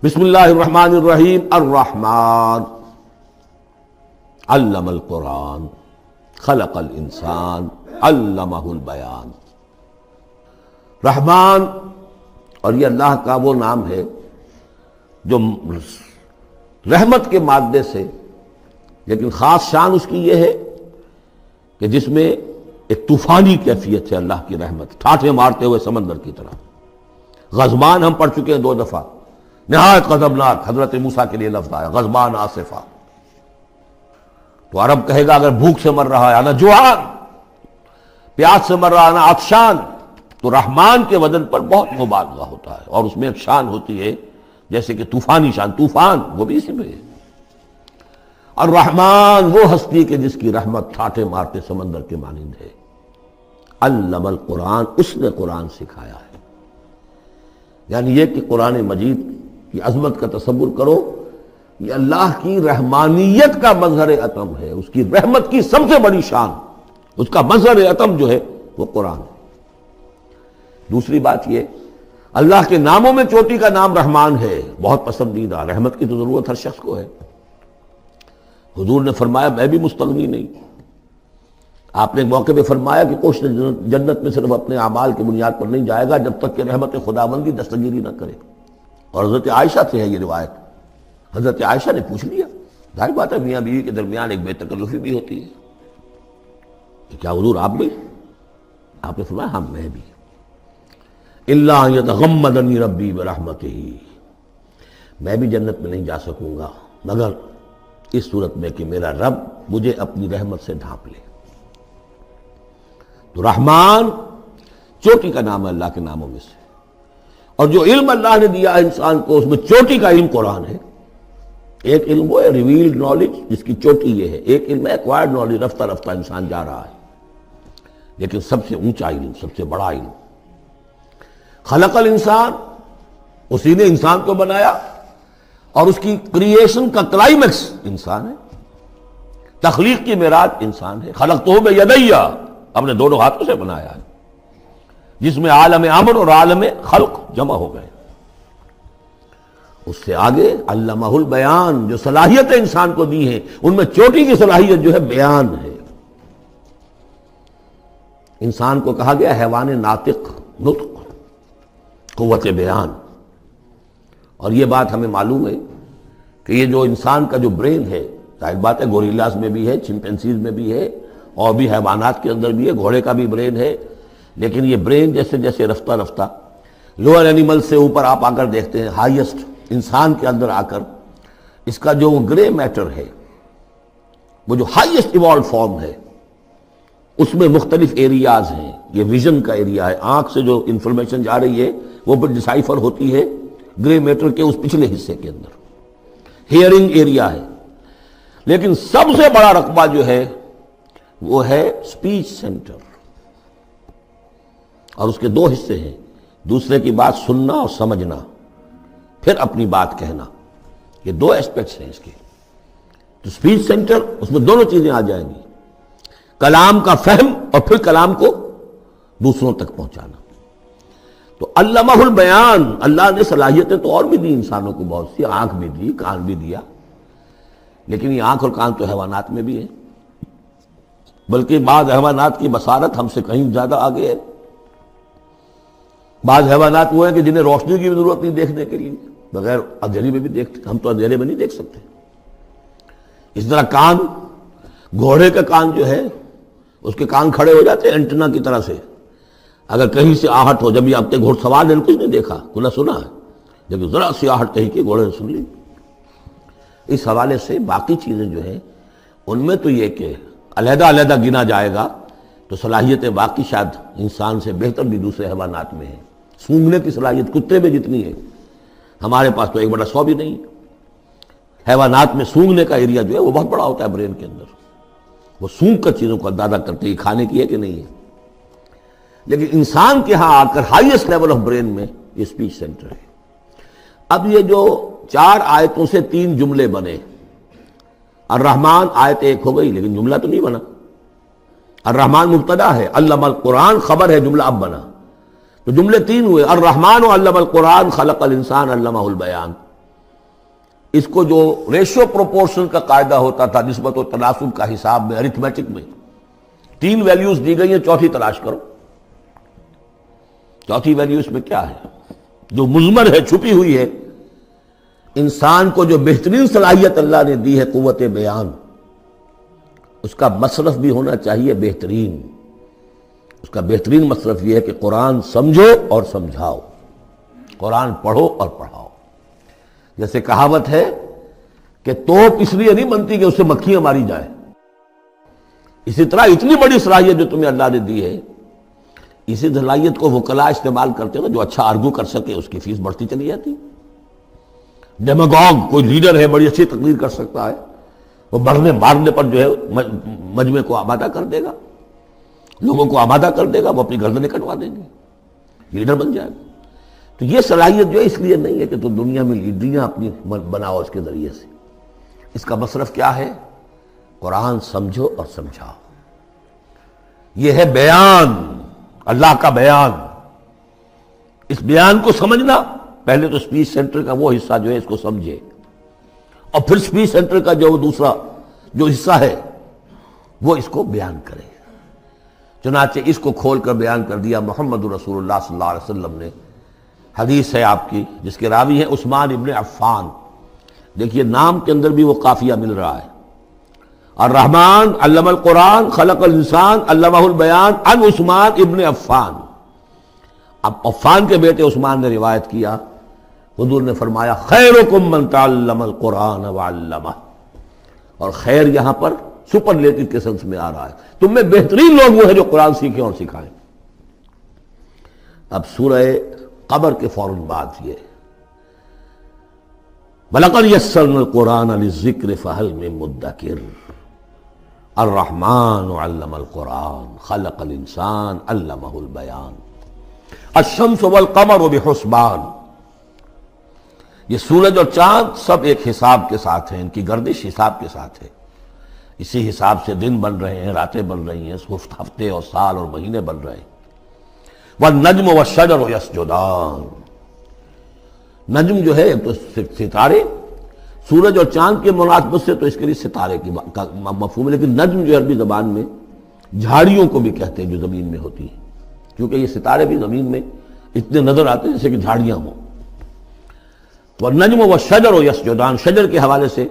بسم اللہ الرحمن الرحیم۔ الرحمن علم القرآن خلق الانسان علمہ البیان۔ رحمان، اور یہ اللہ کا وہ نام ہے جو رحمت کے مادے سے، لیکن خاص شان اس کی یہ ہے کہ جس میں ایک طوفانی کیفیت ہے اللہ کی رحمت، ٹھاٹھے مارتے ہوئے سمندر کی طرح۔ غضبان ہم پڑھ چکے ہیں 2 دفعہ، نہایت غضبناک، حضرت موسیٰ کے لیے لفظ آیا غضبان آصفہ۔ تو عرب کہے گا اگر بھوک سے مر رہا ہے انا جوعان، پیاس سے مر رہا ہے انا عطشان، تو رحمان کے وزن پر بہت مبالغہ ہوتا ہے، اور اس میں ایک شان ہوتی ہے جیسے کہ طوفانی شان، طوفان وہ بھی اسی میں ہے۔ الرحمن وہ ہستی کہ جس کی رحمت ٹھاٹھے مارتے سمندر کے مانند ہے۔ علم القرآن، اس نے قرآن سکھایا ہے۔ یعنی یہ کہ قرآن مجید کی عظمت کا تصور کرو، یہ اللہ کی رحمانیت کا مظہر عتم ہے، اس کی رحمت کی سب سے بڑی شان، اس کا مظہر عتم جو ہے وہ قرآن ہے۔ دوسری بات یہ، اللہ کے ناموں میں چوٹی کا نام رحمان ہے، بہت پسندیدہ۔ رحمت کی تو ضرورت ہر شخص کو ہے۔ حضور نے فرمایا میں بھی مستغنی نہیں۔ آپ نے ایک موقع پہ فرمایا کہ کوشش جنت میں صرف اپنے اعمال کی بنیاد پر نہیں جائے گا جب تک کہ رحمت خداوندی دستگیری نہ کرے۔ اور حضرت عائشہ سے ہے یہ روایت۔ حضرت عائشہ نے پوچھ لیا، ظاہر بات ہے میاں بیوی کے درمیان ایک بے تکلفی بھی ہوتی ہے، کہ کیا حضور آپ بھی؟ آپ نے فرمایا ہاں میں بھی۔ الا ان یتغمدنی ربی برحمتہ، میں بھی جنت میں نہیں جا سکوں گا مگر اس صورت میں کہ میرا رب مجھے اپنی رحمت سے ڈھانپ لے۔ تو رحمان چوٹی کا نام ہے اللہ کے ناموں میں سے، اور جو علم اللہ نے دیا ہے انسان کو، اس میں چوٹی کا علم قرآن ہے۔ ایک علم وہ ہے ریویلڈ نالج جس کی چوٹی یہ ہے، ایک علم ہے ایکوائرڈ نالج، رفتہ رفتہ انسان جا رہا ہے، لیکن سب سے اونچا علم، سب سے بڑا علم۔ خلق الانسان، اسی نے انسان کو بنایا، اور اس کی کریشن کا کلائمیکس انسان ہے، تخلیق کی معراج انسان ہے۔ خلقتہ بیدی، اپنے دونوں ہاتھوں سے بنایا ہے، جس میں عالم امر اور عالم خلق جمع ہو گئے۔ اس سے آگے علمہ البیان، جو صلاحیتیں انسان کو دی ہیں ان میں چوٹی کی صلاحیت جو ہے بیان ہے۔ انسان کو کہا گیا حیوان ناطق، نطق، قوت بیان۔ اور یہ بات ہمیں معلوم ہے کہ یہ جو انسان کا جو برین ہے، ظاہر بات ہے گوریلاز میں بھی ہے، چمپینزیز میں بھی ہے، اور بھی حیوانات کے اندر بھی ہے، گھوڑے کا بھی برین ہے، لیکن یہ برین جیسے جیسے رفتہ رفتہ لوئر اینیمل سے اوپر آپ آ کر دیکھتے ہیں، ہائیسٹ انسان کے اندر آ کر اس کا جو گرے میٹر ہے، وہ جو ہائیسٹ ایوالوڈ فارم ہے، اس میں مختلف ایریاز ہیں۔ یہ ویژن کا ایریا ہے، آنکھ سے جو انفارمیشن جا رہی ہے وہ پھر ڈسائفر ہوتی ہے گرے میٹر کے اس پچھلے حصے کے اندر، ہیئرنگ ایریا ہے۔ لیکن سب سے بڑا رقبہ جو ہے وہ ہے سپیچ سینٹر، اور اس کے 2 حصے ہیں، دوسرے کی بات سننا اور سمجھنا، پھر اپنی بات کہنا۔ یہ 2 ایسپیکٹس ہیں اس کے۔ تو سپیچ سینٹر، اس میں دونوں چیزیں آ جائیں گی، کلام کا فہم اور پھر کلام کو دوسروں تک پہنچانا۔ تو علمہ البیان، اللہ نے صلاحیتیں تو اور بھی دی انسانوں کو بہت سی، آنکھ بھی دی، کان بھی دیا، لیکن یہ آنکھ اور کان تو حیوانات میں بھی ہے، بلکہ بعض حیوانات کی بصارت ہم سے کہیں زیادہ آگے ہے۔ بعض حیوانات وہ ہیں کہ جنہیں روشنی کی بھی ضرورت نہیں دیکھنے کے لیے، بغیر اندھیرے میں بھی دیکھتے، ہم تو اندھیرے میں نہیں دیکھ سکتے۔ اس طرح کان، گھوڑے کا کان جو ہے اس کے کان کھڑے ہو جاتے ہیں اینٹنا کی طرح سے، اگر کہیں سے آہٹ ہو، جب یہ اب تک گھوڑ سوار نے کچھ نہیں دیکھا، کھلا سنا ہے، جب ذرا سی آہٹ کہیں کی گھوڑے نے سن لی۔ اس حوالے سے باقی چیزیں جو ہیں ان میں تو یہ کہ علیحدہ علیحدہ گنا جائے گا تو صلاحیتیں باقی شاید انسان سے بہتر بھی دوسرے حیوانات میں ہیں۔ سونگھنے کی صلاحیت کتے میں جتنی ہے، ہمارے پاس تو 1/100 بھی نہیں۔ حیوانات میں سونگھنے کا ایریا جو ہے وہ بہت بڑا ہوتا ہے برین کے اندر، وہ سونگ کر چیزوں کو اندازہ کرتے ہیں کھانے کی ہے کہ نہیں ہے۔ لیکن انسان کے ہاں آ کر ہائیسٹ لیول آف برین میں یہ سپیچ سینٹر ہے۔ اب یہ جو 4 آیتوں سے 3 جملے بنے، الرحمن آیت 1 ہو گئی لیکن جملہ تو نہیں بنا۔ الرحمن مبتدا ہے، علم القرآن خبر ہے، جملہ اب بنا۔ تو جملے 3 ہوئے، الرحمن علم القرآن خلق الانسان علمہ البیان۔ اس کو جو ریشو پروپورشن کا قاعدہ ہوتا تھا نسبت و تناسب کا حساب میں ارتھمیٹک میں 3 ویلیوز دی گئی ہیں، چوتھی تلاش کرو۔ چوتھی ویلیو اس میں کیا ہے جو مضمر ہے، چھپی ہوئی ہے؟ انسان کو جو بہترین صلاحیت اللہ نے دی ہے قوت بیان، اس کا مصرف بھی ہونا چاہیے بہترین۔ اس کا بہترین مصرف یہ ہے کہ قرآن سمجھو اور سمجھاؤ، قرآن پڑھو اور پڑھاؤ۔ جیسے کہاوت ہے کہ توپ اس لیے نہیں بنتی کہ اس سے مکھیاں ماری جائیں، اسی طرح اتنی بڑی صلاحیت جو تمہیں اللہ نے دی ہے، اسی صلاحیت کو وکلاء استعمال کرتے ہیں، جو اچھا آرگو کر سکے اس کی فیس بڑھتی چلی جاتی۔ ڈیماگوگ کوئی لیڈر ہے، بڑی اچھی تقریر کر سکتا ہے، وہ مرنے مارنے پر جو ہے مجمع کو آمادہ کر دے گا، لوگوں کو آمادہ کر دے گا، وہ اپنی گردنیں کٹوا دیں گے، لیڈر بن جائے گا۔ تو یہ صلاحیت جو ہے اس لیے نہیں ہے کہ تو دنیا میں لیڈریاں اپنی بناؤ اس کے ذریعے سے۔ اس کا مصرف کیا ہے؟ قرآن سمجھو اور سمجھاؤ۔ یہ ہے بیان، اللہ کا بیان۔ اس بیان کو سمجھنا، پہلے تو اسپیچ سینٹر کا وہ حصہ جو ہے اس کو سمجھے، اور پھر اسپیچ سینٹر کا جو دوسرا جو حصہ ہے وہ اس کو بیان کرے۔ چنانچہ اس کو کھول کر بیان کر دیا محمد رسول اللہ صلی اللہ علیہ وسلم نے۔ حدیث ہے آپ کی جس کے راوی ہیں عثمان ابن عفان۔ دیکھیے نام کے اندر بھی وہ قافیہ مل رہا ہے، الرحمن علم القرآن خلق الانسان علمہ البیان عن عثمان ابن عفان۔ اب عفان کے بیٹے عثمان نے روایت کیا، حضور نے فرمایا خیرکم من تعلم القرآن وعلمہ، اور خیر یہاں پر سپرلیٹو کے سنس میں آ رہا ہے، تم میں بہترین لوگ وہ ہیں جو قرآن سیکھیں اور سکھائیں۔ اب سورہ قمر کے فوراً بعد یہ وَلَقَدْ يَسَّرْنَا الْقُرْآنَ لِلذِّكْرِ فَهَلْ مِن مُدَّكِرٍ الرحمن علم القرآن خلق الانسان علمہ البیان الشمس والقمر بحسبان۔ یہ سورج اور چاند سب ایک حساب کے ساتھ ہیں، ان کی گردش حساب کے ساتھ ہے، اسی حساب سے دن بن رہے ہیں، راتیں بن رہی ہیں، ہفتے اور سال اور مہینے بن رہے ہیں۔ والنجم والشجر یسجدان، نجم جو ہے تو ستارے، سورج اور چاند کے مناسبت سے تو اس کے لیے ستارے کی مفہوم ہے، لیکن نجم جو عربی زبان میں جھاڑیوں کو بھی کہتے ہیں جو زمین میں ہوتی ہیں، کیونکہ یہ ستارے بھی زمین میں اتنے نظر آتے ہیں جیسے کہ جھاڑیاں ہوں۔ والنجم والشجر یسجدان، شجر کے حوالے سے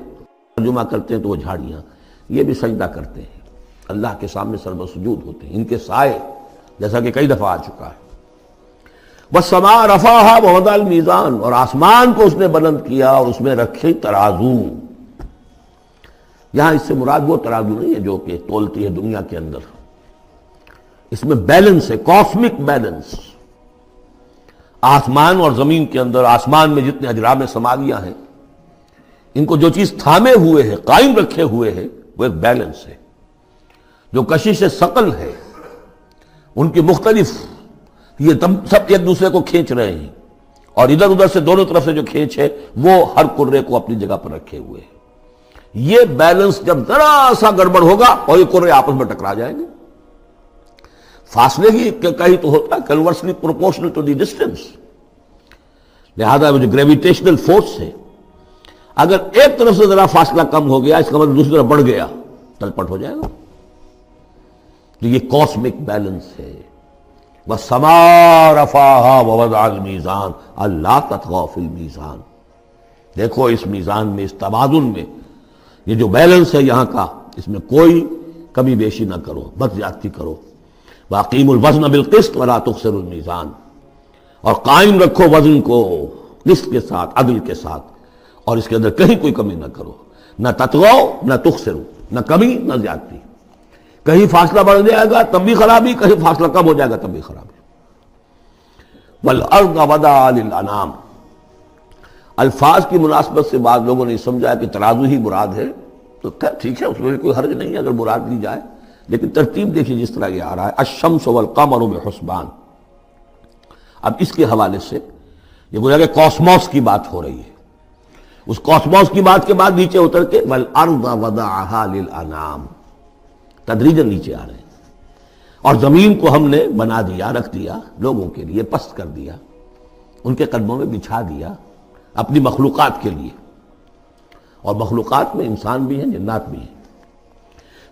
ترجمہ کرتے ہیں تو وہ جھاڑیاں، یہ بھی سجدہ کرتے ہیں، اللہ کے سامنے سربسجود ہوتے ہیں، ان کے سائے جیسا کہ کئی دفعہ آ چکا ہے۔ وَالسَّمَاءَ رَفَعَهَا وَوَضَعَ الْمِيزَانَ، اور آسمان کو اس نے بلند کیا اور اس میں رکھے ترازو۔ یہاں اس سے مراد وہ ترازو نہیں ہے جو کہ تولتی ہے دنیا کے اندر، اس میں بیلنس ہے، کاسمک بیلنس۔ آسمان اور زمین کے اندر، آسمان میں جتنے اجرام سماویہ ہیں، ان کو جو چیز تھامے ہوئے ہے، قائم رکھے ہوئے ہے، وہ ایک بیلنس ہے۔ جو کشش ثقل ہے، ان کی مختلف، یہ سب ایک دوسرے کو کھینچ رہے ہیں، اور ادھر ادھر سے دونوں طرف سے جو کھینچ ہے وہ ہر کرے کو اپنی جگہ پر رکھے ہوئے ہیں۔ یہ بیلنس جب ذرا سا گڑبڑ ہوگا اور یہ کرے آپس میں ٹکرا جائیں گے۔ فاصلے کی کہیں تو ہوتا ہے conversely proportional to the distance, لہذا وہ جو گریویٹیشنل فورس ہے، اگر ایک طرف سے ذرا فاصلہ کم ہو گیا اس کا مطلب دوسری طرف بڑھ گیا، تلپٹ ہو جائے گا۔ تو یہ کاسمک بیلنس ہے۔ وَالسَّمَاءَ رَفَعَهَا وَوَضَعَ الْمِيزَانَ أَلَّا تَطْغَوْا فِي الْمِيزَانِ، دیکھو اس میزان میں، اس توازن میں، یہ جو بیلنس ہے یہاں کا، اس میں کوئی کمی بیشی نہ کرو، بد زیادتی کرو۔ وَأَقِيمُوا الْوَزْنَ بِالْقِسْطِ وَلَا تُخْسِرُوا الْمِيزَانَ، اور قائم رکھو وزن کو قسط کے ساتھ، عدل کے ساتھ، اور اس کے اندر کہیں کوئی کمی نہ کرو، نہ تطغوا نہ تخسروا، نہ کمی نہ زیادتی۔ کہیں فاصلہ بڑھ جائے گا تب بھی خرابی، کہیں فاصلہ کم ہو جائے گا تب بھی خرابی۔ وَالْأَرْضَ وَضَعَهَا لِلْأَنَامِ، الفاظ کی مناسبت سے بعض لوگوں نے سمجھا کہ ترازو ہی مراد ہے، تو ٹھیک ہے، اس میں کوئی حرج نہیں ہے اگر مراد لی جائے، لیکن ترتیب دیکھیے جس طرح یہ آ رہا ہے، الشمس والقمر بحسبان۔ اب اس کے حوالے سے یہ گویا کہ کاسموس کی بات ہو رہی ہے، اس کاسموس کی بات کے بعد نیچے اتر کے وَالْأَرْضَ وَضَعَهَا لِلْأَنَامِ، تدریجاً نیچے آ رہے ہیں، اور زمین کو ہم نے بنا دیا، رکھ دیا لوگوں کے لیے، پست کر دیا، ان کے قدموں میں بچھا دیا اپنی مخلوقات کے لیے۔ اور مخلوقات میں انسان بھی ہیں، جنات بھی ہیں۔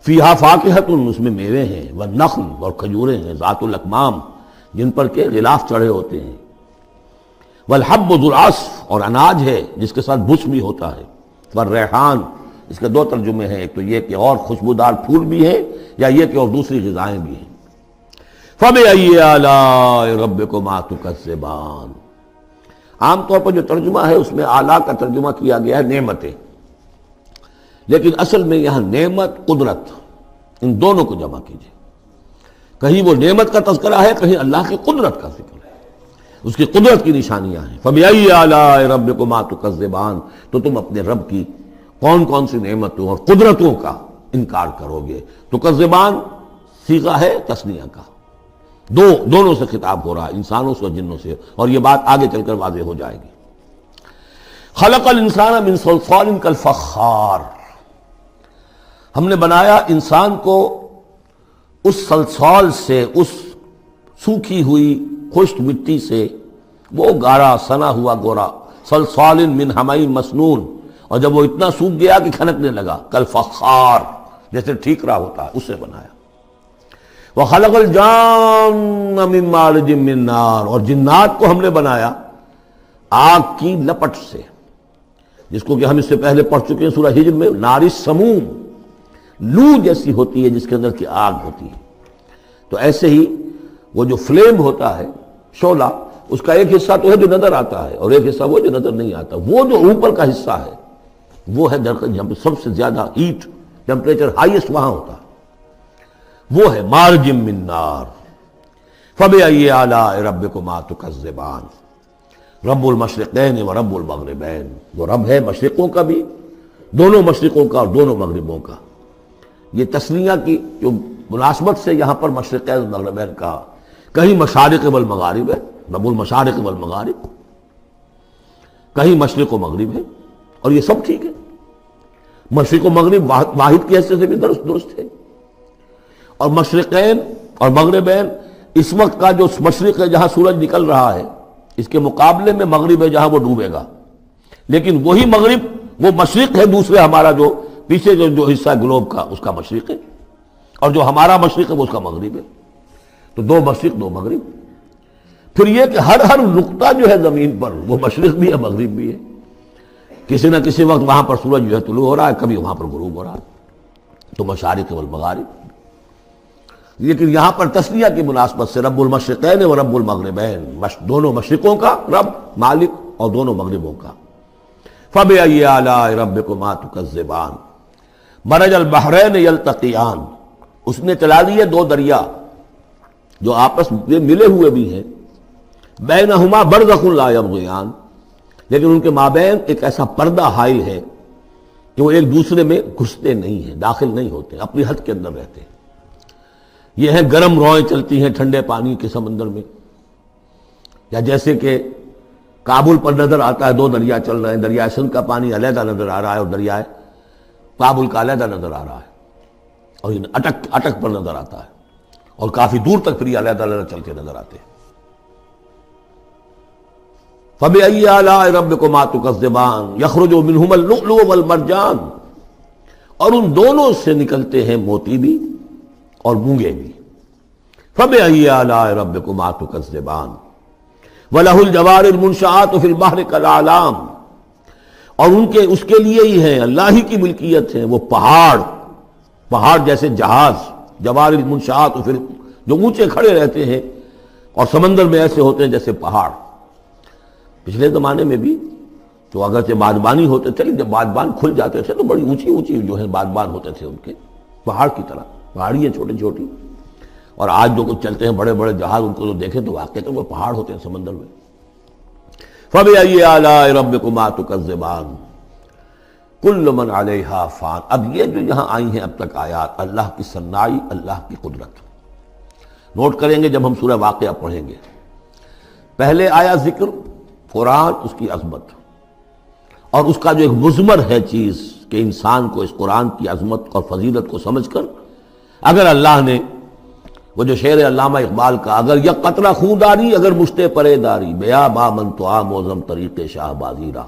فیہا فاکہۃ، اس میں میوے ہیں، والنخل، اور کھجوریں ہیں، ذات الاکمام، جن پر کے غلاف چڑھے ہوتے ہیں، والحب ذو العصف، اور اناج ہے جس کے ساتھ بھس بھی ہوتا ہے، والریحان، اس کے دو ترجمے ہیں، ایک تو یہ کہ اور خوشبودار پھول بھی ہیں، یا یہ کہ اور دوسری غذائیں بھی ہیں۔ فَبِأَيِّ آلَاءِ رَبِّكُمَا تُكَذِّبَانِ، عام طور پر جو ترجمہ ہے اس میں آلہ کا ترجمہ کیا گیا ہے نعمتیں، لیکن اصل میں یہاں نعمت، قدرت، ان دونوں کو جمع کیجیے۔ کہیں وہ نعمت کا تذکرہ ہے، کہیں اللہ کی قدرت کا ذکر ہے، اس کی قدرت کی نشانیاں ہیں۔ فَبِأَيِّ آلَاءِ رَبِّكُمَا تُكَذِّبَانِ، تو تم اپنے رب کی کون کون سی نعمتوں اور قدرتوں کا انکار کرو گے۔ تکذبان صیغہ ہے تثنیہ کا، دونوں سے خطاب ہو رہا ہے، انسانوں سے اور جنوں سے، اور یہ بات آگے چل کر واضح ہو جائے گی۔ خلق الانسان من صلصال کالفخار، ہم نے بنایا انسان کو اس صلصال سے، اس سوکھی ہوئی خشک مٹی سے، وہ گارا سنا ہوا گورا، صلصال من حمإ مسنون، اور جب وہ اتنا سوکھ گیا کہ کھنکنے لگا، کالفخار، جیسے ٹھیکرا ہوتا ہے، اس سے بنایا۔ وَخَلَقَ الْجَانَّ مِن مَارِجٍ مِّن نَار، اور جنات کو ہم نے بنایا آگ کی لپٹ سے، جس کو کہ ہم اس سے پہلے پڑھ چکے ہیں سورہ ہجر میں، نار السموم، لو جیسی ہوتی ہے جس کے اندر کی آگ ہوتی ہے۔ تو ایسے ہی وہ جو فلیم ہوتا ہے، شعلہ، اس کا ایک حصہ تو ہے جو نظر آتا ہے، اور ایک حصہ وہ جو نظر نہیں آتا۔ وہ جو اوپر کا حصہ ہے وہ ہے جہاں پہ سب سے زیادہ ہیٹ، ٹیمپریچر ہائیسٹ وہاں ہوتا ہے، وہ ہے مارج من نار۔ فَبِأَيِّ آلَاءِ رَبِّكُمَا تُكَذِّبَانِ، رب المشرقین و رب المغربین، وہ رب ہے مشرقوں کا بھی، دونوں مشرقوں کا اور دونوں مغربوں کا۔ یہ تسنیہ کی جو مناسبت سے یہاں پر مشرقین و مغربین کا، کہیں مشارق والمغارب ہے، رب المشارق والمغارب، کہیں مشرق و مغرب ہے، اور یہ سب ٹھیک ہے، مشرق و مغرب واحد کی حیثیت سے بھی درست ہے۔ اور مشرقین اور مغربین، اس وقت کا جو مشرق ہے جہاں سورج نکل رہا ہے، اس کے مقابلے میں مغرب ہے جہاں وہ ڈوبے گا، لیکن وہی مغرب وہ مشرق ہے دوسرے، ہمارا جو پیچھے جو حصہ ہے گلوب کا، اس کا مشرق ہے، اور جو ہمارا مشرق ہے وہ اس کا مغرب ہے۔ تو دو مشرق دو مغرب۔ پھر یہ کہ ہر نقطہ جو ہے زمین پر وہ مشرق بھی ہے مغرب بھی ہے، کسی نہ کسی وقت وہاں پر سورج جو ہے طلوع ہو رہا ہے، کبھی وہاں پر غروب ہو رہا ہے، تو مشارق والمغارب۔ لیکن یہاں پر تسنیہ کی مناسبت سے رب المشرقین و رب المغربین، دونوں مشرقوں کا رب مالک اور دونوں مغربوں کا۔ فَبِأَيِّ آلَاءِ رَبِّكُمَا تُكَذِّبَانِ، مَرَجَ الْبَحْرَيْنِ يَلْتَقِيَانِ، اس نے چلا دیے دو دریا جو آپس میں ملے ہوئے بھی ہیں، بَيْنَهُمَا بَرْزَخٌ لَا يَبْغِيَانِ، لیکن ان کے مابین ایک ایسا پردہ حائل ہے کہ وہ ایک دوسرے میں گھستے نہیں ہیں، داخل نہیں ہوتے، اپنی حد کے اندر رہتے ہیں۔ یہ ہے گرم روئیں چلتی ہیں ٹھنڈے پانی کے سمندر میں، یا جیسے کہ کابل پر نظر آتا ہے دو دریا چل رہے ہیں، دریائے سندھ کا پانی علیحدہ نظر آ رہا ہے اور دریائے کابل کا علیحدہ نظر آ رہا ہے، اور یہ اٹک پر نظر آتا ہے، اور کافی دور تک پھر یہ علیحدہ علیحدہ چلتے نظر آتے ہیں۔ فَبِأَيِّ آلَاءِ رَبِّكُمَا تُكَذِّبَانِ يَخْرُجُ مِنْهُمَا اللُّؤْلُؤُ وَالْمَرْجَانُ، اور ان دونوں سے نکلتے ہیں موتی بھی اور مونگے بھی۔ فَبِأَيِّ آلَاءِ رَبِّكُمَا تُكَذِّبَانِ وَلَهُ الْجَوَارِ الْمُنشَآتُ فِي الْبَحْرِ كَالْأَعْلَامِ، اور اس کے لیے ہی ہیں، اللہ ہی کی ملکیت ہے وہ پہاڑ جیسے جہاز، جوار المنشآت، پھر جو اونچے کھڑے رہتے ہیں اور سمندر میں ایسے ہوتے ہیں جیسے پہاڑ۔ پچھلے زمانے میں بھی تو اگرچہ بادبانی ہوتے تھے، لیکن جب بادبان کھل جاتے تھے تو بڑی اونچی جو ہے بادبان ہوتے تھے ان کے، پہاڑ کی طرح، پہاڑی ہیں چھوٹی چھوٹی، اور آج جو کچھ چلتے ہیں بڑے بڑے جہاز، ان کو جو دیکھیں تو واقعی تو وہ پہاڑ ہوتے ہیں سمندر میں۔ فَبِأَيِّ آلَاءِ رَبِّكُمَا تُكَذِّبَانِ كُلُّ مَنْ عَلَيْهَا فَانٍ، اب یہ جو یہاں آئی ہیں اب تک آیات، اللہ کی صنائی، اللہ کی قدرت نوٹ کریں گے جب ہم سورہ واقعہ پڑھیں گے۔ پہلے آیا ذکر قرآن، اس کی عظمت، اور اس کا جو ایک مضمر ہے چیز کہ انسان کو اس قرآن کی عظمت اور فضیلت کو سمجھ کر، اگر اللہ نے وہ جو شعر علامہ اقبال کا، اگر یک قطرہ خون داری، اگر مشتے پرے داری، بیا با من تو موزم طریق شاہ بازی را،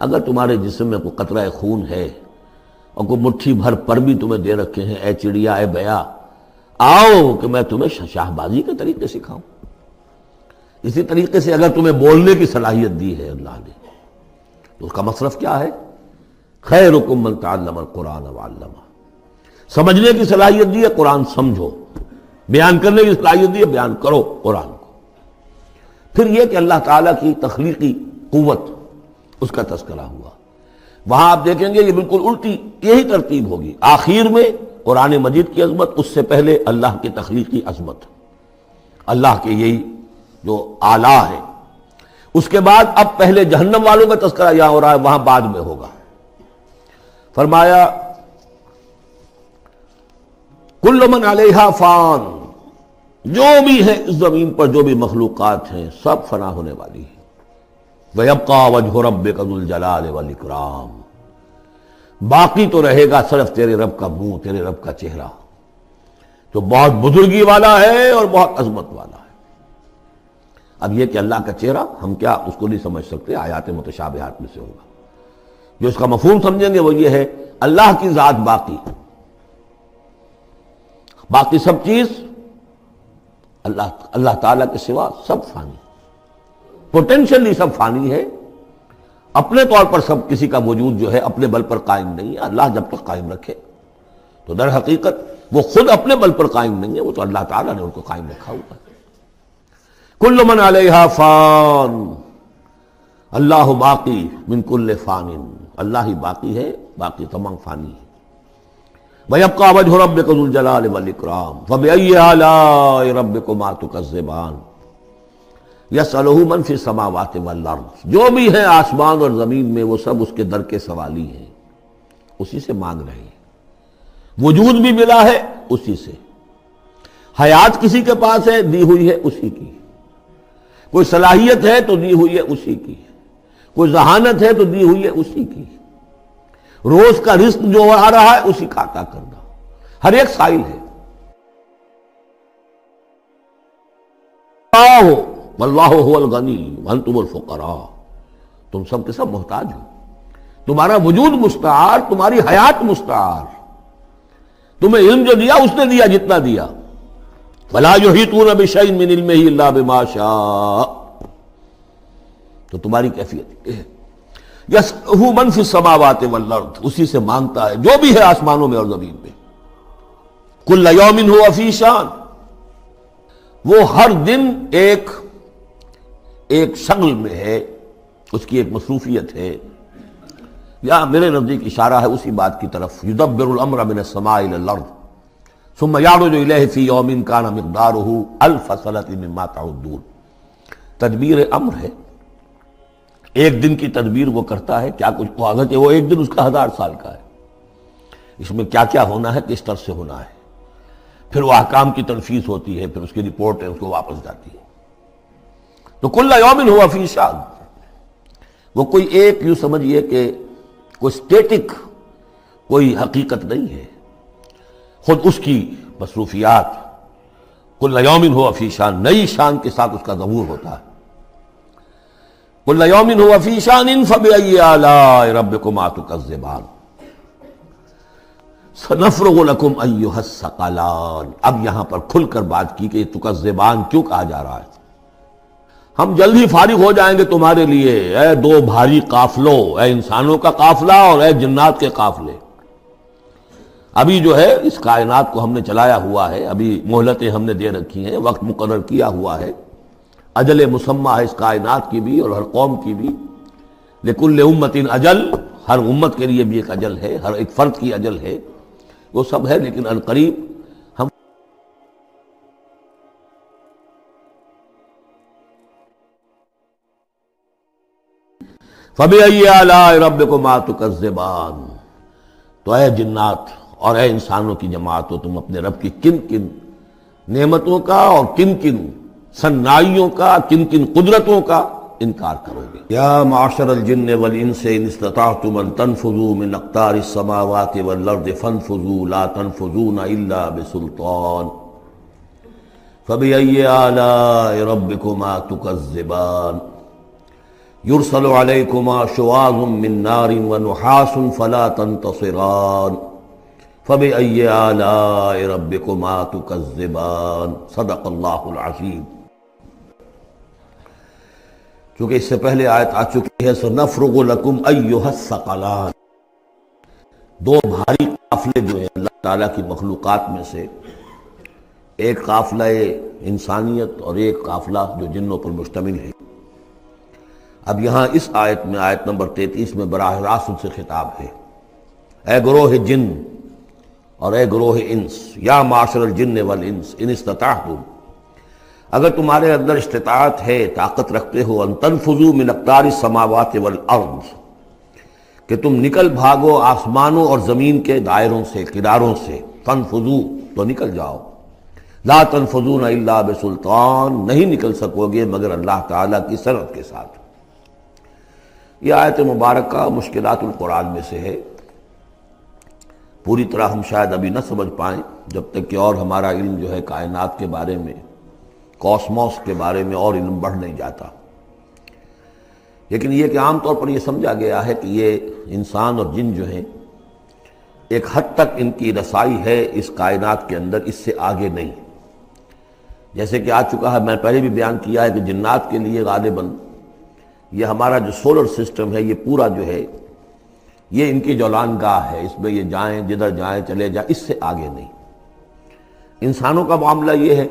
اگر تمہارے جسم میں کوئی قطرہ خون ہے اور کوئی مٹھی بھر پر بھی تمہیں دے رکھے ہیں، اے چڑیا اے بیا، آؤ کہ میں تمہیں شاہ بازی کے طریقے سکھاؤں۔ اسی طریقے سے اگر تمہیں بولنے کی صلاحیت دی ہے اللہ نے تو اس کا مصرف کیا ہے؟ خیرکم من تعلم القرآن وعلمہ۔ سمجھنے کی صلاحیت دی ہے، قرآن سمجھو۔ بیان کرنے کی صلاحیت دی ہے، بیان کرو قرآن کو۔ پھر یہ کہ اللہ تعالیٰ کی تخلیقی قوت، اس کا تذکرہ ہوا۔ وہاں آپ دیکھیں گے یہ بالکل الٹی یہی ترتیب ہوگی، آخر میں قرآن مجید کی عظمت، اس سے پہلے اللہ کی تخلیقی عظمت، اللہ کے یہی جو اعلیٰ ہے۔ اس کے بعد اب پہلے جہنم والوں کا تذکرہ یہاں ہو رہا ہے، وہاں بعد میں ہوگا۔ فرمایا کل من علیہا فان، جو بھی ہے اس زمین پر جو بھی مخلوقات ہیں سب فنا ہونے والی ہے۔ وَيَبْقَى وَجْهُ رَبِّكَ ذُو الْجَلَالِ وَالْإِكْرَامِ، باقی تو رہے گا صرف تیرے رب کا منہ، تیرے رب کا چہرہ، جو بہت بزرگی والا ہے اور بہت عظمت والا ہے۔ اب یہ کہ اللہ کا چہرہ ہم کیا اس کو نہیں سمجھ سکتے، آیات متشابہات میں سے ہوگا۔ جو اس کا مفہوم سمجھیں گے وہ یہ ہے اللہ کی ذات باقی، باقی سب چیز اللہ تعالیٰ کے سوا سب فانی، پوٹینشلی سب فانی ہے، اپنے طور پر سب کسی کا وجود جو ہے اپنے بل پر قائم نہیں ہے۔ اللہ جب تک قائم رکھے تو در حقیقت وہ خود اپنے بل پر قائم نہیں ہے، وہ تو اللہ تعالیٰ نے ان کو قائم رکھا ہوا ہے۔ کل من علیہا فان، اللہ باقی من کل فان، اللہ ہی باقی ہے، باقی تمام فانی ہے۔ وَيَبْقَى وَجْهُ رَبِّكَ ذُو الْجَلَالِ وَالْإِكْرَامِ فَبِأَيِّ آلَاءِ رَبِّكُمَا تُكَذِّبَانِ يَسْأَلُهُ مَنْ فِي السَّمَاوَاتِ وَالْأَرْضِ، جو بھی ہے آسمان اور زمین میں وہ سب اس کے در کے سوالی ہیں، اسی سے مانگ رہے ہیں۔ وجود بھی ملا ہے اسی سے، حیات کسی کے پاس ہے دی ہوئی ہے اسی کی، کوئی صلاحیت ہے تو دی ہوئی ہے اسی کی، کوئی ذہانت ہے تو دی ہوئی ہے اسی کی، روز کا رزق جو آ رہا ہے اسی کا عطا کرنا، ہر ایک سائل ہے۔ واللہ هو الغنی وانتم الفقراء، تم سب کے سب محتاج ہو، تمہارا وجود مستعار، تمہاری حیات مستعار، تمہیں علم جو دیا اس نے دیا جتنا دیا۔ ولا یحیطون بشیء من علمہ الا بما شاء، تو تمہاری کیفیت یہ ہے۔ یسألہ من فی السماوات والارض، اسی سے مانگتا ہے جو بھی ہے آسمانوں میں اور زمین میں۔ کل یوم ہوا فی شان، وہ ہر دن ایک شغل میں ہے، اس کی ایک مصروفیت ہے۔ یا میرے نزدیک اشارہ ہے اسی بات کی طرف، یدبر الامر من السماء الى الارض ثم يعرج الیہ فی یوم کان مقدارہ الف سنۃ مما تعدون۔ تدبیر امر ہے، ایک دن کی تدبیر وہ کرتا ہے، کیا کچھ اگرچہ وہ ایک دن اس کا 1000 سال کا ہے، اس میں کیا کیا ہونا ہے، کس طرح سے ہونا ہے، پھر وہ احکام کی تنفیذ ہوتی ہے، پھر اس کی رپورٹ ہے، اس کو واپس جاتی ہے۔ تو کل یوم ہوا فی شان، وہ کوئی ایک یوں سمجھیے کہ کوئی اسٹیٹک کوئی حقیقت نہیں ہے، خود اس کی مصروفیات، کل یوم ہوا فی شان، نئی شان کے ساتھ اس کا ظہور ہوتا ہے۔ کل یوم ہوا فی شان فبأی آلاء ربکما تکذبان سنفرغ لکم ایھا الثقلان۔ اب یہاں پر کھل کر بات کی کہ یہ تکذبان کیوں کہا جا رہا ہے۔ ہم جلد ہی فارغ ہو جائیں گے تمہارے لیے، اے دو بھاری قافلوں، اے انسانوں کا قافلہ اور اے جنات کے قافلے۔ ابھی جو ہے اس کائنات کو ہم نے چلایا ہوا ہے، ابھی مہلتیں ہم نے دے رکھی ہیں، وقت مقرر کیا ہوا ہے، اجل مسمى ہے اس کائنات کی بھی اور ہر قوم کی بھی۔ لکل امت اجل، ہر امت کے لیے بھی ایک اجل ہے، ہر ایک فرد کی اجل ہے، وہ سب ہے، لیکن عنقریب ہم فَبِأَيِّ آلَاءِ رَبِّكُمَا تُكَذِّبَانِ، تو اے جنات اور اے انسانوں کی جماعت ہو، تم اپنے رب کی کن کن نعمتوں کا اور کن کن صنائیوں کا، کن کن قدرتوں کا انکار کرو گے۔ یا معشر الجن والانس ان استطعتم ان تنفذوا من اقطار السماوات والارض فانفذوا لا تنفذون الا بسلطان فبأي آلاء ربكما تكذبان۔ یرسل علیکما شواظ من نار ونحاس فلا تنتصران فبأي آلاء ربكما تكذبان صدق اللہ العظیم۔ چونکہ اس سے پہلے آیت آ چکی ہے سنفرغ لکم ایھا الثقلان، دو بھاری قافلے جو ہیں اللہ تعالیٰ کی مخلوقات میں سے، ایک قافلہ انسانیت اور ایک قافلہ جو جنوں پر مشتمل ہے۔ اب یہاں اس آیت میں آیت نمبر 33 میں براہ راست ان سے خطاب ہے، اے گروہ جن اور اے گروہ انس، یا معاشر الجن والانس ان استطعتم، اگر تمہارے اندر استطاعت ہے، طاقت رکھتے ہو، ان تنفذوا من اقطار السماوات والارض، کہ تم نکل بھاگو آسمانوں اور زمین کے دائروں سے، کناروں سے، تنفذوا تو نکل جاؤ، لا تنفذون الا بسلطان، نہیں نکل سکو گے مگر اللہ تعالیٰ کی سند کے ساتھ۔ یہ آیت مبارکہ مشکلات القرآن میں سے ہے، پوری طرح ہم شاید ابھی نہ سمجھ پائیں جب تک کہ اور ہمارا علم جو ہے کائنات کے بارے میں، کاسموس کے بارے میں اور علم بڑھ نہیں جاتا۔ لیکن یہ کہ عام طور پر یہ سمجھا گیا ہے کہ یہ انسان اور جن جو ہیں ایک حد تک ان کی رسائی ہے اس کائنات کے اندر، اس سے آگے نہیں۔ جیسے کہ آ چکا ہے، میں پہلے بھی بیان کیا ہے کہ جنات کے لیے غالباً یہ ہمارا جو سولر سسٹم ہے یہ پورا جو ہے یہ ان کی جولان گاہ ہے، اس میں یہ جائیں جدھر جائیں چلے جائیں، اس سے آگے نہیں۔ انسانوں کا معاملہ یہ ہے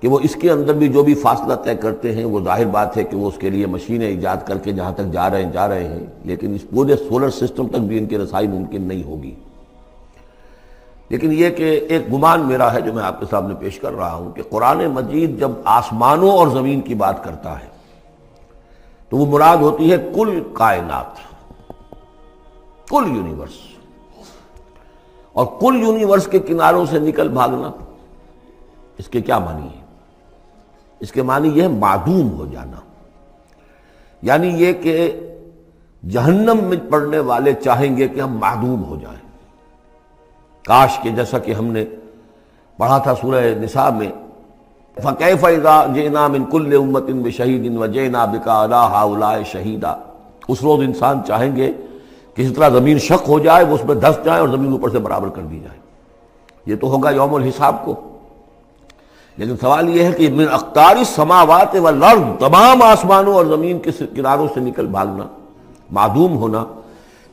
کہ وہ اس کے اندر بھی جو بھی فاصلہ طے کرتے ہیں وہ ظاہر بات ہے کہ وہ اس کے لیے مشینیں ایجاد کر کے جہاں تک جا رہے ہیں، لیکن اس پورے سولر سسٹم تک بھی ان کی رسائی ممکن نہیں ہوگی۔ لیکن یہ کہ ایک گمان میرا ہے جو میں آپ کے سامنے پیش کر رہا ہوں کہ قرآن مجید جب آسمانوں اور زمین کی بات کرتا ہے تو وہ مراد ہوتی ہے کل کائنات، کل یونیورس، اور کل یونیورس کے کناروں سے نکل بھاگنا، اس کے کیا معنی ہے؟ اس کے معنی یہ ہے معدوم ہو جانا، یعنی یہ کہ جہنم میں پڑنے والے چاہیں گے کہ ہم معدوم ہو جائیں۔ کاش کہ جیسا کہ ہم نے پڑھا تھا سورہ نساء میں، فَكَيْفَ إِذَا جِئْنَا مِن كُلِّ أُمَّةٍ بِشَهِيدٍ وَجِئْنَا بِكَ عَلَىٰ هَٰؤُلَاءِ شَهِيدًا، اس روز انسان چاہیں گے کہ اس طرح زمین شق ہو جائے، وہ اس میں دھس جائے اور زمین اوپر سے برابر کر دی جائے۔ یہ تو ہوگا یوم الحساب کو۔ لیکن سوال یہ ہے کہ من اقطار السماوات والارض، تمام آسمانوں اور زمین کے کناروں سے نکل بھاگنا، معدوم ہونا،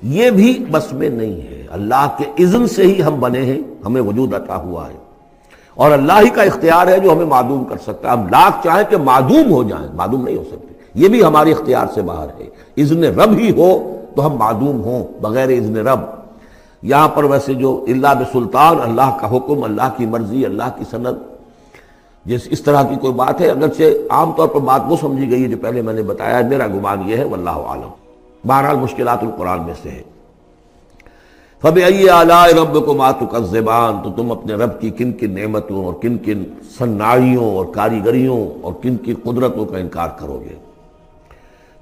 یہ بھی بس میں نہیں ہے۔ اللہ کے اذن سے ہی ہم بنے ہیں، ہمیں وجود عطا ہوا ہے، اور اللہ ہی کا اختیار ہے جو ہمیں معدوم کر سکتا ہے۔ ہم لاکھ چاہیں کہ معدوم ہو جائیں، معدوم نہیں ہو سکتے، یہ بھی ہمارے اختیار سے باہر ہے۔ اذن رب ہی ہو تو ہم معدوم ہوں بغیر اذن رب۔ یہاں پر ویسے جو الا بسلطان، اللہ کا حکم، اللہ کی مرضی، اللہ کی سند، اس طرح کی کوئی بات ہے، اگرچہ عام طور پر بات وہ سمجھی گئی ہے جو پہلے میں نے بتایا، میرا گمان یہ ہے واللہ عالم۔ بہرحال مشکلات القرآن میں سے ہے۔ فَبِأَيِّ آلَاءِ رَبِّكُمَا تُكَذِّبَانِ، تو تم اپنے رب کی کن کن نعمتوں اور کن کن صناعیوں اور کاریگریوں اور کن کی قدرتوں کا انکار کرو گے۔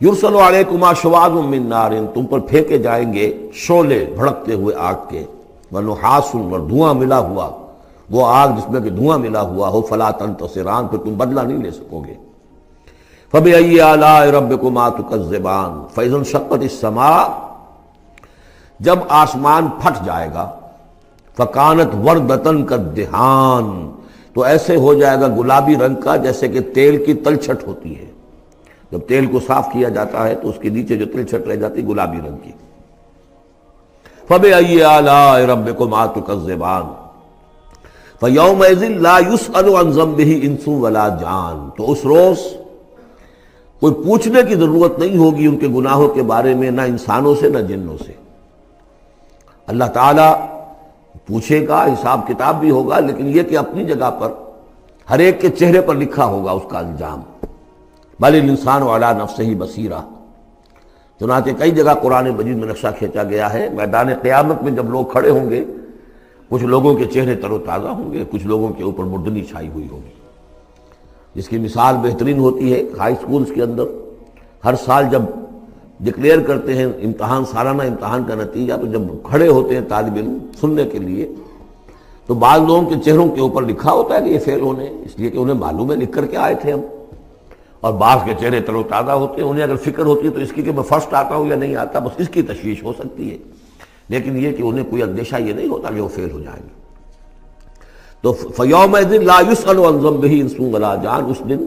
یرسل علیکما شواظ من نار، تم پر پھینکے جائیں گے شعلے بھڑکتے ہوئے آگ کے، ونحاس، اور دھواں ملا ہوا، وہ آگ جس میں کہ دھواں ملا ہوا ہو، فلا تنتصران، پھر تم بدلہ نہیں لے سکو گے۔ فَبِأَيِّ آلَاءِ رَبِّكُمَا تُكَذِّبَانِ فَإِذَا انشَقَّتِ السَّمَاءُ، جب آسمان پھٹ جائے گا، فَكَانَتْ وَرْدَةً كَالدِّهَانِ، تو ایسے ہو جائے گا گلابی رنگ کا جیسے کہ تیل کی تلچھٹ ہوتی ہے۔ جب تیل کو صاف کیا جاتا ہے تو اس کے نیچے جو تلچھٹ رہ جاتی گلابی رنگ کی۔ فَبِأَيِّ آلَاءِ رَبِّكُمَا تُكَذِّبَانِ فَيَوْمَئِذٍ لَا يُسْأَلُ عَنْ ذَنبِهِ إِنسٌ وَلَا جَانٌ، تو اس روز کوئی پوچھنے کی ضرورت نہیں ہوگی ان کے گناہوں کے بارے میں، نہ انسانوں سے نہ جنوں سے۔ اللہ تعالیٰ پوچھے گا، حساب کتاب بھی ہوگا، لیکن یہ کہ اپنی جگہ پر ہر ایک کے چہرے پر لکھا ہوگا اس کا انجام۔ بل الانسان علی نفسہ بصیرہ، چنانچہ کئی جگہ قرآن مجید میں نقشہ کھینچا گیا ہے، میدان قیامت میں جب لوگ کھڑے ہوں گے، کچھ لوگوں کے چہرے تر و تازہ ہوں گے، کچھ لوگوں کے اوپر مردنی چھائی ہوئی ہوگی، جس کی مثال بہترین ہوتی ہے ہائی سکولز کے اندر۔ ہر سال جب ڈکلیئر کرتے ہیں امتحان، سالانہ امتحان کا نتیجہ، تو جب کھڑے ہوتے ہیں طالب علم سننے کے لیے، تو بعض لوگوں کے چہروں کے اوپر لکھا ہوتا ہے کہ یہ فیل ہونے، اس لیے کہ انہیں معلوم ہے لکھ کر کے آئے تھے ہم، اور بعض کے چہرے تر و تازہ ہوتے ہیں، انہیں اگر فکر ہوتی ہے تو اس کی کہ میں فرسٹ آتا ہوں یا نہیں آتا، بس اس کی تشویش ہو سکتی ہے، لیکن یہ کہ انہیں کوئی اندیشہ یہ نہیں ہوتا کہ وہ فیل ہو جائیں گے۔ تو فَيَوْمَئِذٍ لَا يُسْأَلُ عَنْ ذَنبِهِ انس ولا جان، اس دن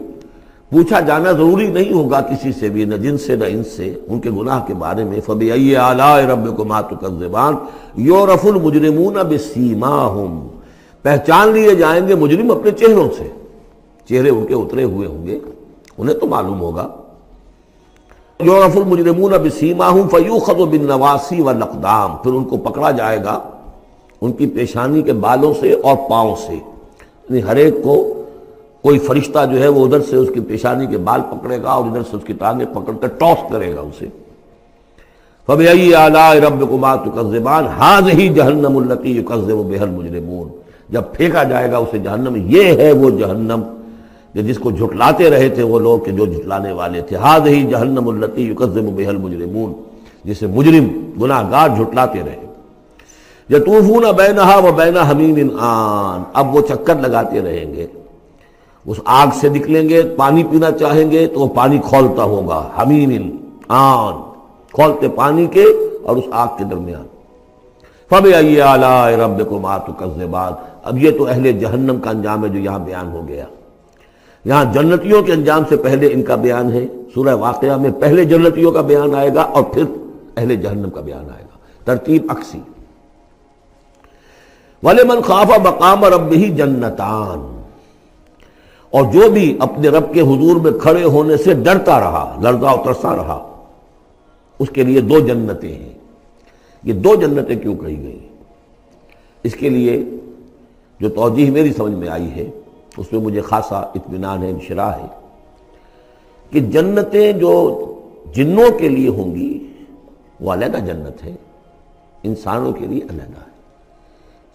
پوچھا جانا ضروری نہیں ہوگا کسی سے بھی، نہ جن سے نہ ان سے، ان کے گناہ کے بارے میں۔ فَبِأَيِّ آلَاءِ رَبِّكُمَا تُكَذِّبَانِ يُعْرَفُ الْمُجْرِمُونَ بِسِيمَاهُمْ، پہچان لیے جائیں گے مجرم اپنے چہروں سے، چہرے ان کے اترے ہوئے ہوں گے، انہیں تو معلوم ہوگا۔ یعرف المجرمون بسیماہم فیؤخذ بالنواصی والاقدام، پھر ان کو پکڑا جائے گا ان کی پیشانی کے بالوں سے اور پاؤں سے، یعنی ہر ایک کو کوئی فرشتہ جو ہے وہ ادھر سے اس کی پیشانی کے بال پکڑے گا اور ادھر سے اس کی ٹانگیں پکڑ کر ٹاس کرے گا اسے۔ فَبِأَيِّ آلَاءِ رَبِّكُمَا تُكَذِّبَانِ هَٰذِهِ جَهَنَّمُ الَّتِي يُكَذِّبُ بِهَا الْمُجْرِمُونَ، جب پھینکا جائے گا اسے جہنم، یہ ہے وہ جہنم کہ جس کو جھٹلاتے رہے تھے وہ لوگ کہ جو جھٹلانے والے تھے۔ هَٰذِهِ جَهَنَّمُ الَّتِي يُكَذِّبُ بِهَا الْمُجْرِمُونَ، جسے مجرم گناہگار جھٹلاتے رہے۔ يَطُوفُونَ بَيْنَهَا وَبَيْنَ حَمِيمٍ آن، اب وہ چکر لگاتے رہیں گے، اس آگ سے نکلیں گے، پانی پینا چاہیں گے تو وہ پانی کھولتا ہوگا، حمیم آن، کھولتے پانی کے اور اس آگ کے درمیان۔ فَبِأَيِّ آلَاءِ رَبِّكُمَا تُكَذِّبَانِ، اب یہ تو اہل جہنم کا انجام ہے جو یہاں بیان ہو گیا۔ یہاں جنتیوں کے انجام سے پہلے ان کا بیان ہے، سورہ واقعہ میں پہلے جنتیوں کا بیان آئے گا اور پھر اہل جہنم کا بیان آئے گا، ترتیب عکسی۔ وَلِمَنْ خَافَ مَقَامَ رَبِّهِ جَنَّتَانِ، اور جو بھی اپنے رب کے حضور میں کھڑے ہونے سے ڈرتا رہا، لرزا و ترسا رہا، اس کے لیے دو جنتیں ہیں۔ یہ دو جنتیں کیوں کہی گئی؟ اس کے لیے جو توجیہ میری سمجھ میں آئی ہے اس میں مجھے خاصا اطمینان ہے، انشراح ہے کہ جنتیں جو جنوں کے لیے ہوں گی وہ علیحدہ جنت ہے، انسانوں کے لیے علیحدہ ہے۔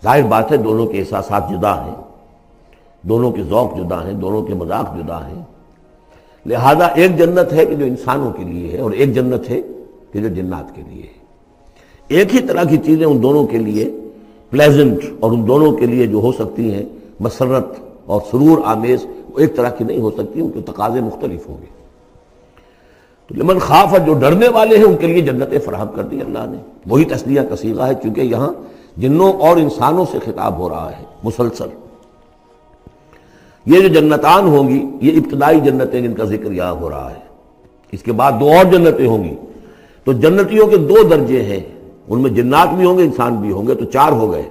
ظاہر بات ہے دونوں کے احساسات جدا ہیں، دونوں کے ذوق جدا ہیں، دونوں کے مذاق جدا ہیں، لہذا ایک جنت ہے کہ جو انسانوں کے لیے ہے اور ایک جنت ہے کہ جو جنات کے لیے ہے۔ ایک ہی طرح کی چیزیں ان دونوں کے لیے پلیزنٹ اور ان دونوں کے لیے جو ہو سکتی ہیں مسرت اور سرور آمیز، وہ ایک طرح کی نہیں ہو سکتی، ان کے تقاضے مختلف ہوں گے۔ تو لمن خاف، جو ڈرنے والے ہیں ان کے لیے جنتیں فراہم کر دی اللہ نے، وہی تسلیہ کا صیغہ ہے چونکہ یہاں جنوں اور انسانوں سے خطاب ہو رہا ہے مسلسل۔ یہ جو جنتان ہوں گی یہ ابتدائی جنتیں جن کا ذکر یہاں ہو رہا ہے، اس کے بعد دو اور جنتیں ہوں گی، تو جنتیوں کے دو درجے ہیں، ان میں جنات بھی ہوں گے انسان بھی ہوں گے، تو چار ہو گئے۔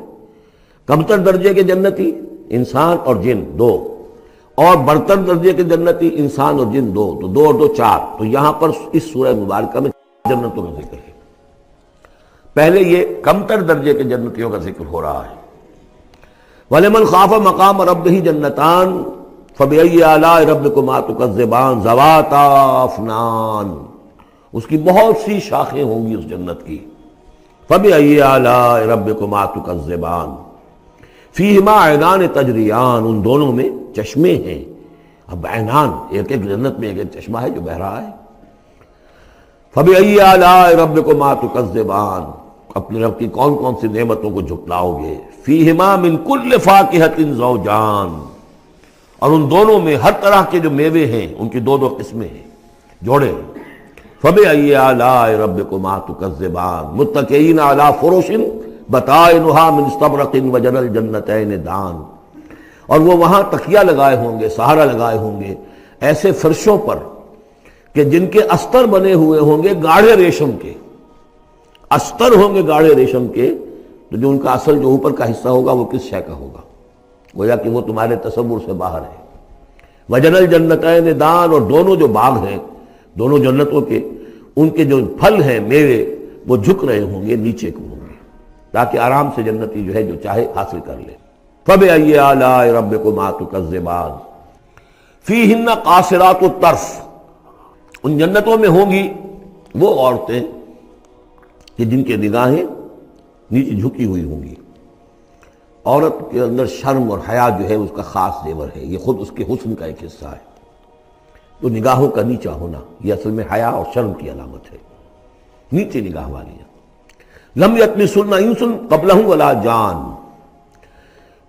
کمتر درجے کے جنتی انسان اور جن دو، اور برتر درجے کے جنتی انسان اور جن دو، تو دو اور دو چار۔ تو یہاں پر اس سورہ مبارکہ میں جنتوں کا ذکر ہے۔ پہلے یہ کمتر درجے کے جنتیوں کا ذکر ہو رہا ہے۔ وَلِمَنْ خَافَ مَقَامَ رَبِّهِ جَنَّتَانِ فَبِأَيِّ آلَاءِ رَبِّكُمَا تُكَذِّبَانِ ذَوَاتَا أَفْنَانٍ، اس کی بہت سی شاخیں ہوں گی اس جنت کی۔ فَبِأَيِّ آلَاءِ رَبِّكُمَا تُكَذِّبَانِ فِيهِمَا عَيْنَانِ تَجْرِيَانِ، ان دونوں میں چشمے ہیں۔ اب عینان، ایک ایک جنت میں ایک ایک چشمہ ہے جو بہہ رہا ہے۔ فَبِأَيِّ آلَاءِ رَبِّكُمَا تُكَذِّبَانِ، اپنے رب کی کون کون سی نعمتوں کو جھٹلاؤ گے۔ فِيهِمَا مِن كُلِّ فَاكِهَةٍ زَوْجَانِ، اور ان دونوں میں ہر طرح کے جو میوے ہیں ان کی دو دو قسمیں ہیں، جوڑے۔ فَبِأَيِّ آلَاءِ رَبِّكُمَا تُكَذِّبَانِ مُتَّكِئِينَ عَلَىٰ فُرُشٍ بَطَائِنُهَا مِنْ اسْتَبْرَقٍ وَجَنَى الْجَنَّتَيْنِ دَانٍ، اور وہ وہاں تکیہ لگائے ہوں گے، سہارا لگائے ہوں گے ایسے فرشوں پر کہ جن کے استر بنے ہوئے ہوں گے گاڑھے ریشم کے، استر ہوں گے گاڑھے ریشم کے، تو جو ان کا اصل جو اوپر کا حصہ ہوگا وہ کس شے کا ہوگا، گویا کہ وہ تمہارے تصور سے باہر ہے۔ وَجَنَى الْجَنَّتَيْنِ دَانٍ، اور دونوں جو باغ ہیں دونوں جنتوں کے، ان کے جو پھل ہیں میوے وہ جھک رہے ہوں گے، نیچے کو ہوں گے، تاکہ آرام سے جنتی جو ہے جو چاہے حاصل کر لے۔ فَبِأَيِّ آلَاءِ رَبِّكُمَا تُكَذِّبَانِ فِيهِنَّ قَاصِرَاتُ الطَّرْفِ، ان جنتوں میں ہوں گی وہ عورتیں کہ جن کے نگاہیں نیچے جھکی ہوئی ہوں گی۔ عورت کے اندر شرم اور حیا جو ہے اس کا خاص زیور ہے، یہ خود اس کے حسن کا ایک حصہ ہے۔ تو نگاہوں کا نیچا ہونا یہ اصل میں حیا اور شرم کی علامت ہے، نیچے نگاہ والی۔ لم یطمثن انس قبلہم ولا جان،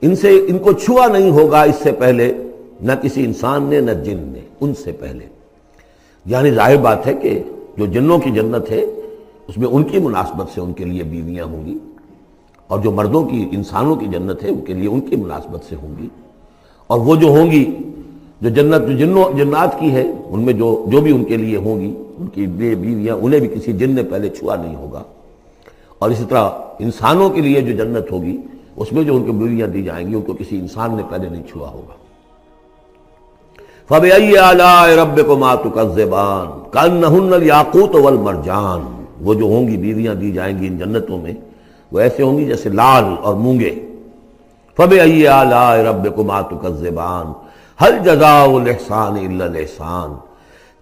ان کو چھوا نہیں ہوگا اس سے پہلے نہ کسی انسان نے نہ جن نے، ان سے پہلے۔ یعنی ظاہر بات ہے کہ جو جنوں کی جنت ہے اس میں ان کی مناسبت سے ان کے لیے بیویاں ہوں گی، اور جو مردوں کی انسانوں کی جنت ہے ان کے لیے ان کی مناسبت سے ہوں گی، اور وہ جو ہوں گی جو جنت جو جنات کی ہے ان میں جو بھی ان کے لیے ہوں گی ان کی بیویاں انہیں بھی کسی جن نے پہلے چھوا نہیں ہوگا، اور اسی طرح انسانوں کے لیے جو جنت ہوگی اس میں جو ان کو بیویاں دی جائیں گی ان کو کسی انسان نے پہلے نہیں چھوا ہوگا۔ فَبِأَيِّ آلَاءِ رَبِّكُمَا تُكَذِّبَانِ كَأَنَّهُنَّ الْيَاقُوتُ وَالْمَرْجَانُ، وہ جو ہوں گی بیویاں دی جائیں گی ان جنتوں میں وہ ایسے ہوں گی جیسے لال اور مونگے۔ فَبِأَيِّ آلَاءِ رَبِّكُمَا تُكَذِّبَانِ هَلْ جَزَاءُ الْإِحْسَانِ إِلَّا الْإِحْسَانُ،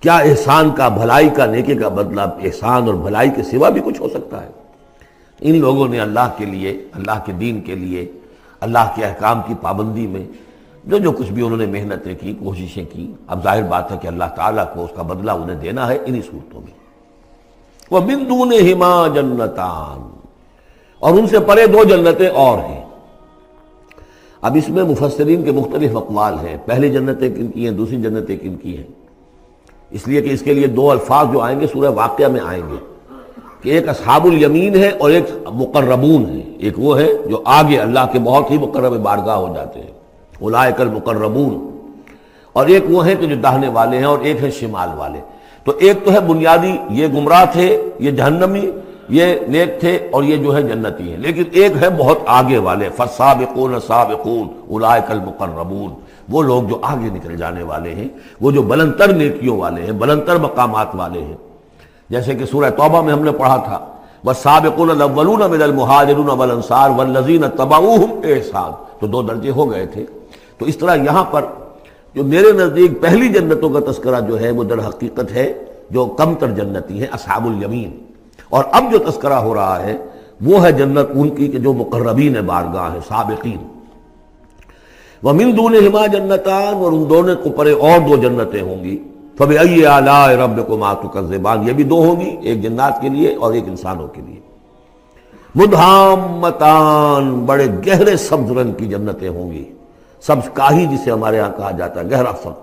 کیا احسان کا، بھلائی کا، نیکی کا بدلہ احسان اور بھلائی کے سوا بھی کچھ ہو سکتا ہے؟ ان لوگوں نے اللہ کے لیے، اللہ کے دین کے لیے، اللہ کے احکام کی پابندی میں جو کچھ بھی انہوں نے محنتیں کی، کوششیں کی، اب ظاہر بات ہے کہ اللہ تعالیٰ کو اس کا بدلہ انہیں دینا ہے انہی صورتوں میں۔ وَمِن دُونِهِمَا جَنَّتَانِ، اور ان سے پرے دو جنتیں اور ہیں۔ اب اس میں مفسرین کے مختلف اقوال ہیں، پہلی جنتیں کن کی ہیں، دوسری جنتیں کن کی ہیں، اس لیے کہ اس کے لیے دو الفاظ جو آئیں گے سورہ واقعہ میں آئیں گے کہ ایک اصحاب الیمین ہے اور ایک مقربون ہے، ایک وہ ہے جو آگے اللہ کے بہت ہی مقرب بارگاہ ہو جاتے ہیں، اولئک المقربون، اور ایک وہ ہیں کہ جو داہنے والے ہیں اور ایک ہے شمال والے۔ تو ایک تو ہے بنیادی، یہ گمراہ تھے، یہ جہنمی، یہ نیک تھے، اور یہ جو ہے جنتی ہیں، لیکن ایک ہے بہت آگے والے، فالسابقون السابقون اولئک المقربون، وہ لوگ جو آگے نکل جانے والے ہیں، وہ جو بلندتر نیکیوں والے ہیں، بلندتر مقامات والے ہیں۔ جیسے کہ سورہ توبہ میں ہم نے پڑھا تھا والسابقون الاولون من المہاجرین والانصار والذین اتبعوہم بإحسان، تو دو درجے ہو گئے تھے۔ تو اس طرح یہاں پر جو میرے نزدیک پہلی جنتوں کا تذکرہ جو ہے وہ در حقیقت ہے جو کم تر جنتی ہیں، اصحاب الیمین، اور اب جو تذکرہ ہو رہا ہے وہ ہے جنت ان کی کہ جو مقربین بارگاہ ہیں، سابقین۔ وَمِن دُونِهِمَا جَنَّتَانِ، اور ان دونوں کو پرے اور دو جنتیں ہوں گی۔ فَبِأَيِّ آلَاءِ رَبِّكُمَا تُكَذِّبَانِ، یہ بھی دو ہوں گی، ایک جنات کے لیے اور ایک انسانوں کے لیے۔ مُدْحَامَّتَانِ، بڑے گہرے سبز رنگ کی جنتیں ہوں گی، سبز کاہی جسے ہمارے ہاں کہا جاتا ہے، گہرا سبز،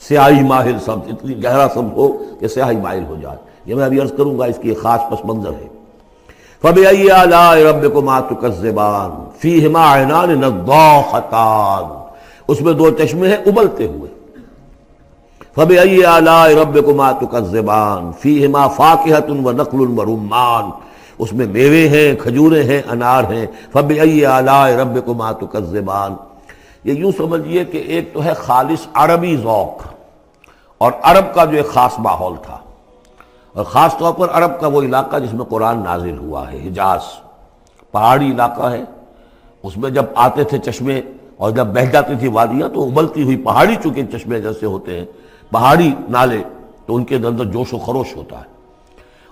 سیاہی مائل سبز، اتنی گہرا سبز ہو کہ سیاہی مائل ہو جائے، یہ میں ابھی عرض کروں گا، اس کی ایک خاص پس منظر ہے۔ فَبِأَيِّ آلَاءِ رَبِّكُمَا تُكَذِّبَانِ فِيهِمَا عَيْنَانِ نَضَّاخَتَانِ، اس میں دو چشمے ہیں ابلتے ہوئے۔ فَبِأَيِّ آلَاءِ رَبِّكُمَا تُكَذِّبَانِ فِيهِمَا فَاكِهَةٌ وَنَخْلٌ وَرُمَّانٌ، اس میں میوے ہیں، کھجوریں ہیں، انار ہیں۔ فَبِأَيِّ آلَاءِ رَبِّكُمَا تُكَذِّبَانِ، یہ یوں سمجھیے کہ ایک تو ہے خالص عربی ذوق اور عرب کا جو ایک خاص ماحول تھا، اور خاص طور پر عرب کا وہ علاقہ جس میں قرآن نازل ہوا ہے، حجاز، پہاڑی علاقہ ہے، اس میں جب آتے تھے چشمے اور جب بہہ جاتی تھی وادیاں تو ابلتی ہوئی پہاڑی، چونکہ چشمے جیسے ہوتے ہیں پہاڑی نالے، تو ان کے اندر جوش و خروش ہوتا ہے۔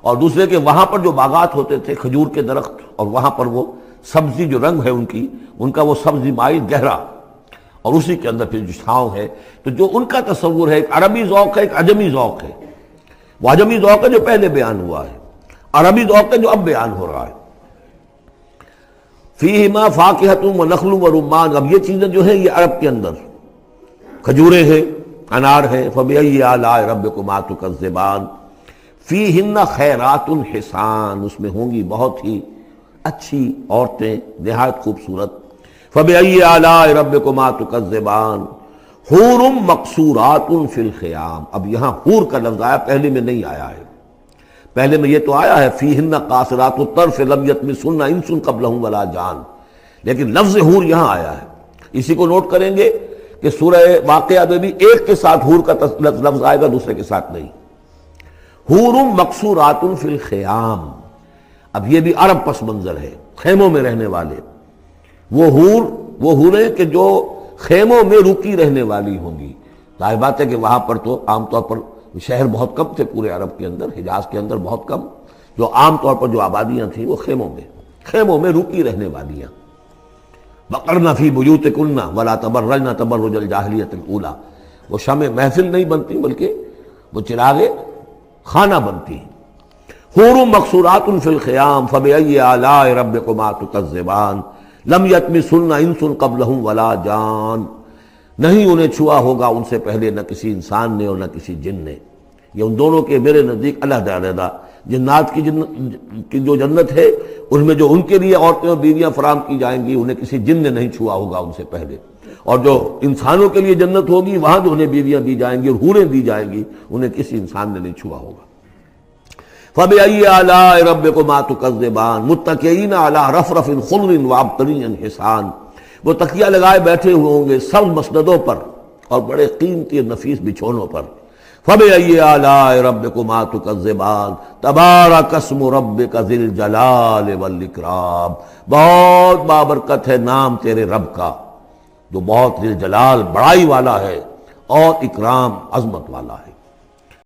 اور دوسرے کہ وہاں پر جو باغات ہوتے تھے کھجور کے درخت، اور وہاں پر وہ سبزی جو رنگ ہے ان کا وہ سبزی مائل گہرا، اور اسی کے اندر پھر جو چھاؤں ہے، تو جو ان کا تصور ہے ایک عربی ذوق ہے، ایک عجمی ذوق ہے۔ وہ عجمی ذوق ہے جو پہلے بیان ہوا ہے، عربی ذوق ہے جو اب بیان ہو رہا ہے۔ فیہما فاکہۃ ونخل ورمان، اب یہ چیزیں جو ہیں یہ عرب کے اندر کھجوریں ہیں، انار ہیں۔ فبأی آلاء ربکما تکذبان فیہن خیرات حسان، اس میں ہوں گی بہت ہی اچھی عورتیں، نہایت خوبصورت۔ فبأی آلاء ربکما تکذبان حور مقصورات فی الخیام، اب یہاں حور کا لفظ آیا، پہلے میں نہیں آیا ہے، پہلے میں یہ تو آیا ہے فیہن قاصرات الطرف لم یطمثہن انس قبلہم ولا جان، لیکن لفظ حور یہاں آیا ہے۔ اسی کو نوٹ کریں گے کہ سورہ واقعہ میں بھی ایک کے ساتھ حور کا لفظ آئے گا، دوسرے کے ساتھ نہیں۔ حور مقصورات فی الخیام، اب یہ بھی عرب پس منظر ہے، خیموں میں رہنے والے وہ حوریں کہ جو خیموں میں رکی رہنے والی ہوں گی۔ ظاہر بات ہے کہ وہاں پر تو عام طور پر شہر بہت کم تھے، پورے عرب کے اندر، حجاز کے اندر بہت کم، جو عام طور پر جو آبادیاں تھیں وہ خیموں میں رکی رہنے والیاں۔ وقرن فی بیوتکن ولا تبرجن تبرج الجاہلیۃ الاولی، وہ شمع محفل نہیں بنتی بلکہ وہ چراغ خانہ بنتی ہیں۔ حور مقصورات فی الخیام فبأی آلاء ربکما تکذبان لم یطمثہن انس قبلہم ولا جان، نہیں انہیں چھوا ہوگا ان سے پہلے نہ کسی انسان نے اور نہ کسی جن نے۔ یہ ان دونوں کے میرے نزدیک علیحدہ علیحدہ، جنات کی جو جنت ہے اس میں جو ان کے لیے عورتیں اور بیویاں فراہم کی جائیں گی انہیں کسی جن نے نہیں چھوا ہوگا ان سے پہلے، اور جو انسانوں کے لیے جنت ہوگی وہاں جو انہیں بیویاں دی جائیں گی اور حوریں دی جائیں گی انہیں کسی انسان نے نہیں چھوا ہوگا۔ فَبِأَيِّ آلَاءِ رَبِّكُمَا تُكَذِّبَانِ مُتَّكِئِينَ عَلَىٰ رَفْرَفٍ خُضْرٍ وَأَبْقَرِيٍّ حِسَانٍ، وہ تکیہ لگائے بیٹھے ہوئے ہوں گے سب مسندوں پر اور بڑے قیمتی اور نفیس بچھونوں پر۔ فَبِأَيِّ آلَاءِ رَبِّكُمَا تُكَذِّبَانِ تَبَارَكَ اسْمُ رَبِّكَ ذِي الْجَلَالِ وَالْإِكْرَامِ، بہت بابرکت ہے نام تیرے رب کا جو بہت ذی الجلال بڑائی والا ہے اور اکرام عظمت والا ہے۔